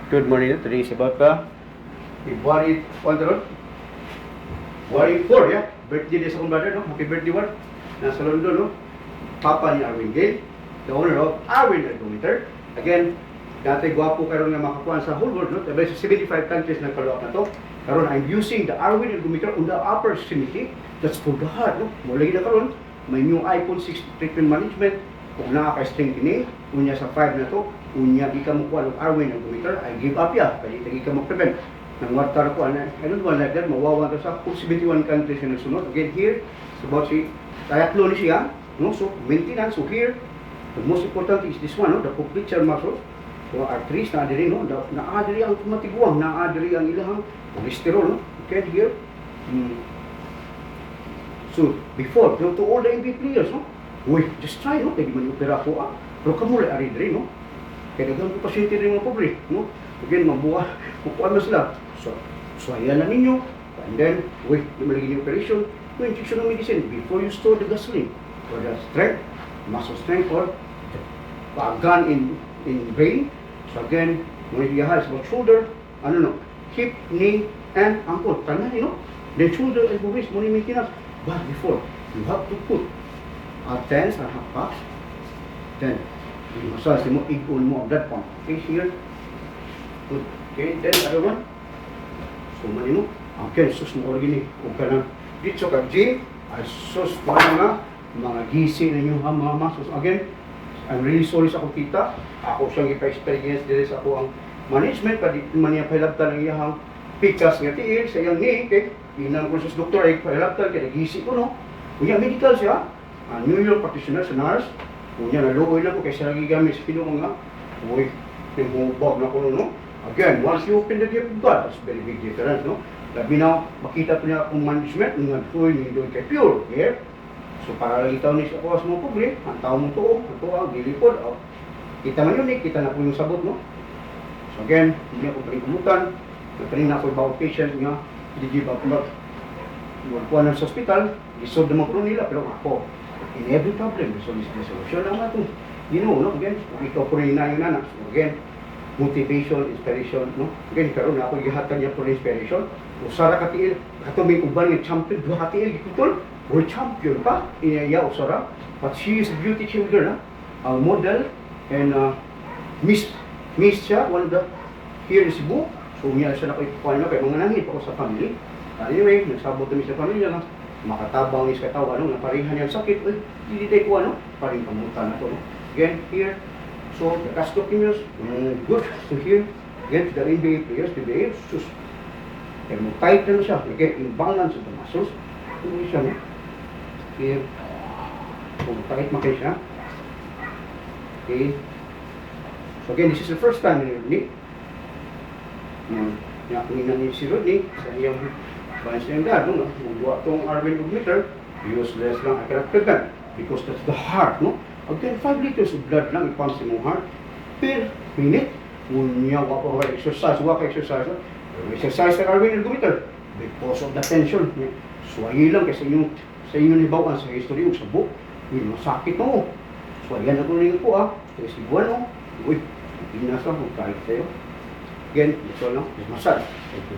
Good morning. Today is about February 4, yeah. Birthday din sa akong brother, no? Happy birthday, one. Nasa London, no? Papa ni Arwin Gale, the owner of Arwin Ergometer. Again, dati gwapo karon nga makakuha sa whole world, no? Tabi sa 75 countries na kaluwak na to. Karon I'm using the Arwin Ergometer on the upper extremity. That's for the heart, no? Mula na karon, may new iPhone 6 treatment management. Kung nakaka-strengthening, unya sa 5 na to, unya di ka makuha ng Arwin Ergometer, I give up ya. Kaya di ka mag-prevent. Nang warta ko, I don't want like that, mawawa to sa 71 countries na nagsunod. Again, here, it's about si triathlon siya, no? So, maintenance. So here, the most important is this one, no? The popliteal muscle. So, arteries, naadiri, no? Naadiri ang tumatiguang, naadiri ang ilahang cholesterol, no? Okay, here. So, before, to all the MP players, no? Uy, just try, no? Pwede man opera ko, pero kamuli, ari-diri, no? Kaya nagawin ko pasyente rin mga pobre, no? Again, mabuha, kukuha na sila. So ayan na ninyo. And then, uy, malagay yung operation, yung injection ng medicine, before you store the gasoline, for the strength, muscle strength, or the gun in brain. So again, when you have about shoulder, hip, knee, and ankle. Tanda nyo, the shoulder and waist, mo ni maintenance. But before, you have to put tense and half packs. Then, massage mo, igul mo ang blood pump. Okay, here. Good. Okay, then, other one. So, manino. Okay, sus mo ulit gini. Kung ka lang dito ka gym, ay sus pa nga, mga gisi na yung mga sus. Again, I'm really sorry sa akong kita. Ako siyang ipa-experience din sa ako ang management, pati man niya pahilabtan ng iyahang pikas nga tiil, sa iyang knee, okay? Inang ko sa doktor ay pahilabtan, kaya gisi ko, no? Kung yan, medical siya, New York practitioner sa nurse, kung yan, naluoy lang ko, kaya siya lagi gamit sa pinong nga, uy, pinumubag na ko, no? Again, once you open the gift of God, that's very big difference, no? Labi na, makita po niya kung management, nga doon, hindi kay pure, yeah? So, para lang itaw niya sa kuwas mo public, ang tao mo to, ito ang dilipod, kita man yun eh, kita na po yung sabot, no? So again, hindi ako paling na ako ibawag patient nga, hindi ba kuha na sa hospital, resolve naman po nila, pero ako, in every problem, resolve is the solution lang natin. You know, no? Again, ikaw po rin na yung nanak. So again, motivation, inspiration, no? Again, karoon na ako ihatan niya po rin inspiration. Usara katiil, katuming uban ng champion, duha katiil, gikutol, world champion pa, inaya Usara. But she is a beauty children, ang model, and Miss siya, one of the here in Cebu. So niya siya na kuha na kay mga nangit ako sa family. Anyway, nagsabot kami sa pamilya nga, makatabang ni sa katawan, no? Naparihan niya sakit, hindi tayo kuha, no? Paring kamutan na to, no? Again, here, so the cast documents, good. So here, again, the NBA players, the NBA, sus, kaya mo tight na siya, again, imbalance of the muscles, ito siya, no? Here, kung tight makay siya. Okay. So again, this is the first time in Rodney. Nakunin na ni si Rodney sa iyang bansa yung dad, no? Magbuwa itong Arwin Ergometer, useless lang, I cannot prevent because that's the heart, no? Again, 5 liters of blood lang ipump sa mong heart per minute. Ngunya, wapa exercise, exercise sa Arwin Ergometer because of the tension. Suwayi lang kasi sa inyong libawan sa history, sa book, yung masakit mo. So, ayan na ko rin po, Kasi si Buwan, no? Uy, pinasa mo, kahit sa'yo. Again, ito lang, massage. Thank you.